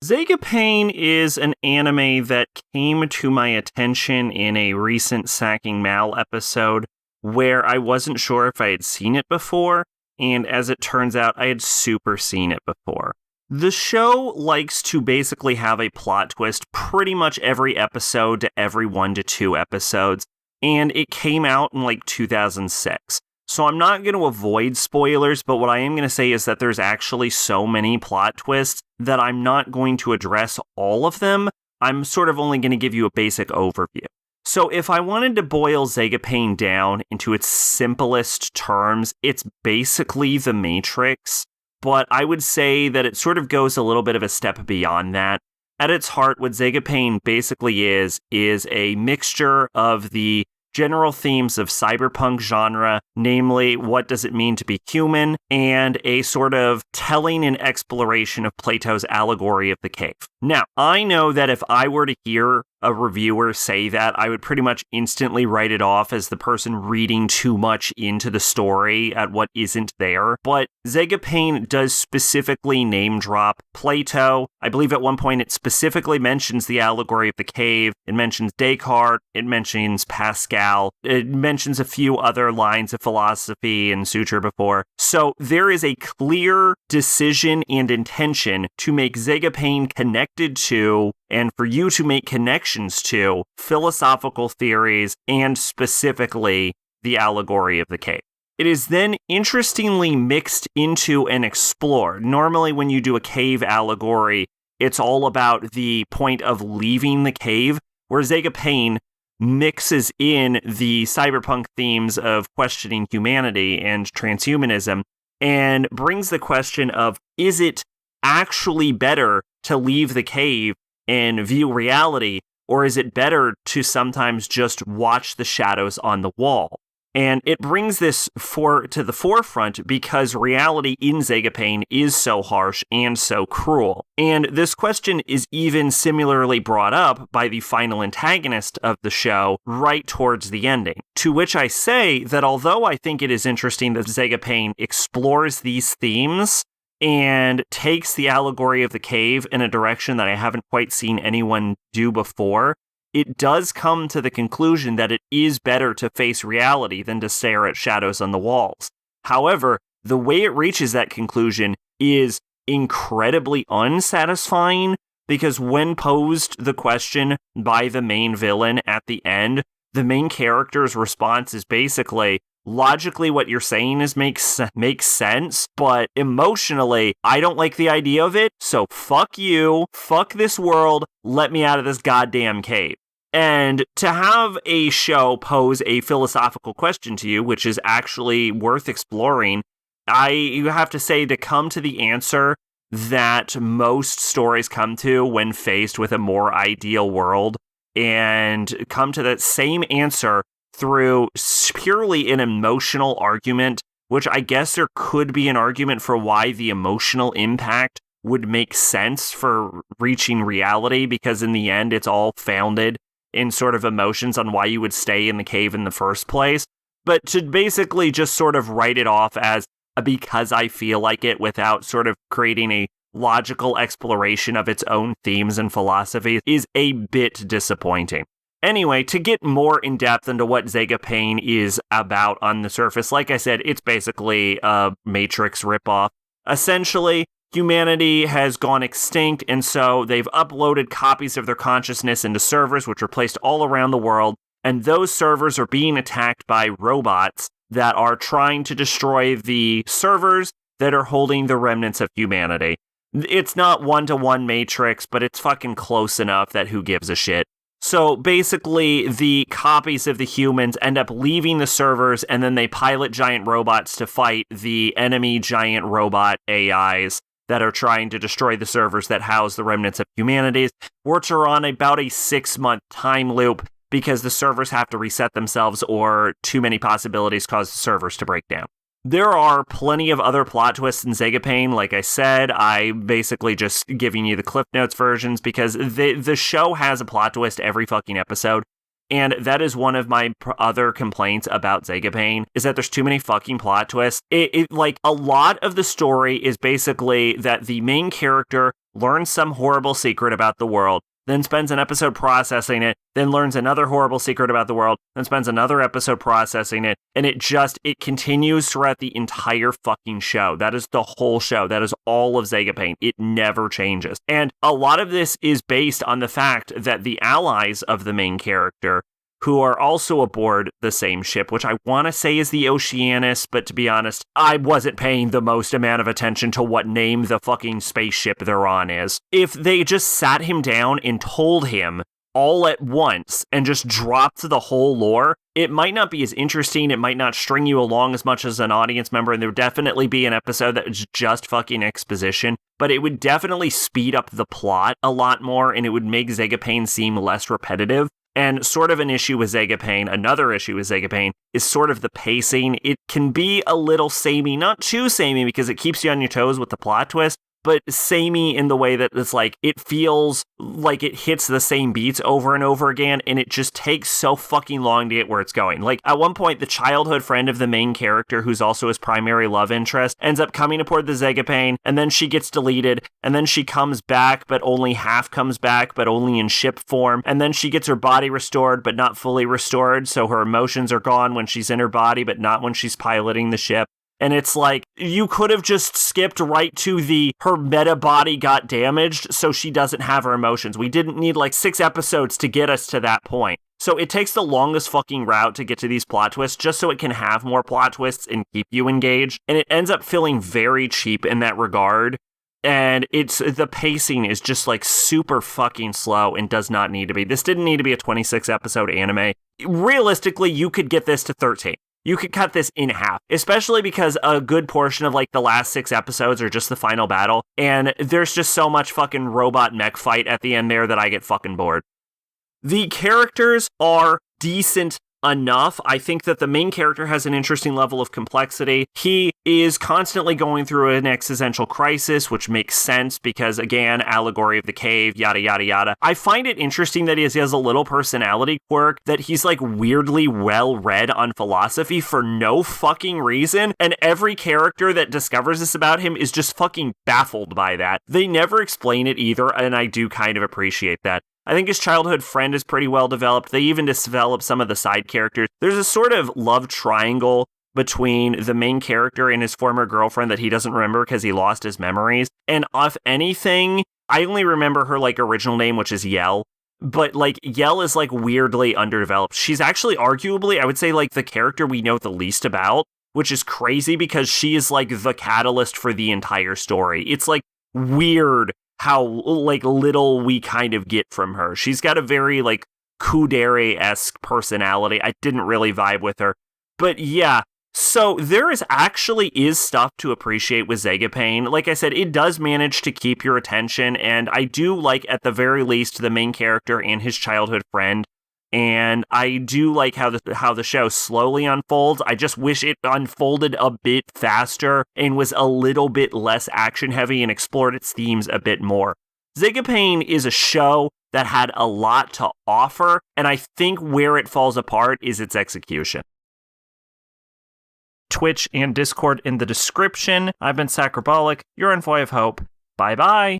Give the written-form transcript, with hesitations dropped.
Zegapain is an anime that came to my attention in a recent Sacking Mal episode where I wasn't sure if I had seen it before, and as it turns out, I had super seen it before. The show likes to basically have a plot twist pretty much every episode to every 1 to 2 episodes, and it came out in like 2006. So I'm not going to avoid spoilers, but what I am going to say is that there's actually so many plot twists that I'm not going to address all of them. I'm sort of only going to give you a basic overview. So if I wanted to boil Zegapain down into its simplest terms, it's basically The Matrix, but I would say that it sort of goes a little bit of a step beyond that. At its heart, what Zegapain basically is a mixture of the general themes of cyberpunk genre, namely, what does it mean to be human, and a sort of telling and exploration of Plato's allegory of the cave. Now, I know that if I were to hear a reviewer say that, I would pretty much instantly write it off as the person reading too much into the story at what isn't there, but Zegapain does specifically name drop Plato. I believe at one point it specifically mentions the allegory of the cave, it mentions Descartes, it mentions Pascal, it mentions a few other lines of philosophy and suture before. So there is a clear decision and intention to make Zegapain connected to, and for you to make connections to, philosophical theories and specifically the allegory of the cave. It is then interestingly mixed into and explored. Normally when you do a cave allegory, it's all about the point of leaving the cave, where Zegapain mixes in the cyberpunk themes of questioning humanity and transhumanism and brings the question of, is it actually better to leave the cave and view reality, or is it better to sometimes just watch the shadows on the wall? And it brings this to the forefront because reality in Zegapain is so harsh and so cruel. And this question is even similarly brought up by the final antagonist of the show right towards the ending. To which I say that although I think it is interesting that Zegapain explores these themes and takes the allegory of the cave in a direction that I haven't quite seen anyone do before, it does come to the conclusion that it is better to face reality than to stare at shadows on the walls. However, the way it reaches that conclusion is incredibly unsatisfying, because when posed the question by the main villain at the end, the main character's response is basically, logically what you're saying makes sense, but emotionally, I don't like the idea of it, so fuck you, fuck this world, let me out of this goddamn cave. And to have a show pose a philosophical question to you, which is actually worth exploring, you have to say, to come to the answer that most stories come to when faced with a more ideal world, and come to that same answer through purely an emotional argument, which I guess there could be an argument for why the emotional impact would make sense for reaching reality, because in the end, it's all founded in sort of emotions on why you would stay in the cave in the first place. But to basically just sort of write it off as a because I feel like it without sort of creating a logical exploration of its own themes and philosophies is a bit disappointing. Anyway, to get more in depth into what Zegapain is about on the surface, like I said, it's basically a Matrix ripoff. Essentially, humanity has gone extinct, and so they've uploaded copies of their consciousness into servers which are placed all around the world, and those servers are being attacked by robots that are trying to destroy the servers that are holding the remnants of humanity. It's not one-to-one Matrix, but it's fucking close enough that who gives a shit. So basically, the copies of the humans end up leaving the servers, and then they pilot giant robots to fight the enemy giant robot AIs that are trying to destroy the servers that house the remnants of humanity, which are on about a 6-month time loop because the servers have to reset themselves or too many possibilities cause the servers to break down. There are plenty of other plot twists in Zegapain. Like I said, I basically just giving you the Cliff Notes versions because the show has a plot twist every fucking episode. And that is one of my other complaints about Zegapain, is that there's too many fucking plot twists. Like, a lot of the story is basically that the main character learns some horrible secret about the world, then spends an episode processing it, then learns another horrible secret about the world, then spends another episode processing it, and it continues throughout the entire fucking show. That is the whole show. That is all of Zegapain. It never changes. And a lot of this is based on the fact that the allies of the main character, who are also aboard the same ship, which I want to say is the Oceanus, but to be honest, I wasn't paying the most amount of attention to what name the fucking spaceship they're on is. If they just sat him down and told him all at once and just dropped the whole lore, it might not be as interesting, it might not string you along as much as an audience member, and there would definitely be an episode that was just fucking exposition, but it would definitely speed up the plot a lot more, and it would make Zegapain seem less repetitive. And sort of an issue with Zegapain, another issue with Zegapain, is sort of the pacing. It can be a little samey, not too samey because it keeps you on your toes with the plot twist, but samey in the way that it's like, it feels like it hits the same beats over and over again, and it just takes so fucking long to get where it's going. Like, at one point, the childhood friend of the main character, who's also his primary love interest, ends up coming aboard the Zegapain, and then she gets deleted, and then she comes back, but only half comes back, but only in ship form, and then she gets her body restored, but not fully restored, so her emotions are gone when she's in her body, but not when she's piloting the ship. And it's like, you could have just skipped right to her meta body got damaged, so she doesn't have her emotions. We didn't need like 6 episodes to get us to that point. So it takes the longest fucking route to get to these plot twists, just so it can have more plot twists and keep you engaged. And it ends up feeling very cheap in that regard. And the pacing is just like super fucking slow and does not need to be. This didn't need to be a 26 episode anime. Realistically, you could get this to 13. You could cut this in half, especially because a good portion of like the last 6 episodes are just the final battle, and there's just so much fucking robot mech fight at the end there that I get fucking bored. The characters are decent enough. I think that the main character has an interesting level of complexity. He is constantly going through an existential crisis, which makes sense because, again, allegory of the cave, yada, yada, yada. I find it interesting that he has a little personality quirk, that he's like weirdly well-read on philosophy for no fucking reason, and every character that discovers this about him is just fucking baffled by that. They never explain it either, and I do kind of appreciate that. I think his childhood friend is pretty well developed. They even develop some of the side characters. There's a sort of love triangle between the main character and his former girlfriend that he doesn't remember because he lost his memories. And if anything, I only remember her like original name, which is Yell. But like Yell is like weirdly underdeveloped. She's actually arguably, I would say, like the character we know the least about, which is crazy because she is like the catalyst for the entire story. It's like weird how like little we kind of get from her. She's got a very like Kudere-esque personality. I didn't really vibe with her. But yeah, so there is stuff to appreciate with Zegapain. Like I said, it does manage to keep your attention, and I do like, at the very least, the main character and his childhood friend. And I do like how the show slowly unfolds. I just wish it unfolded a bit faster and was a little bit less action heavy and explored its themes a bit more. Zegapain is a show that had a lot to offer, and I think where it falls apart is its execution. Twitch and Discord in the description. I've been Sacrobolic, your envoy of hope. Bye-bye.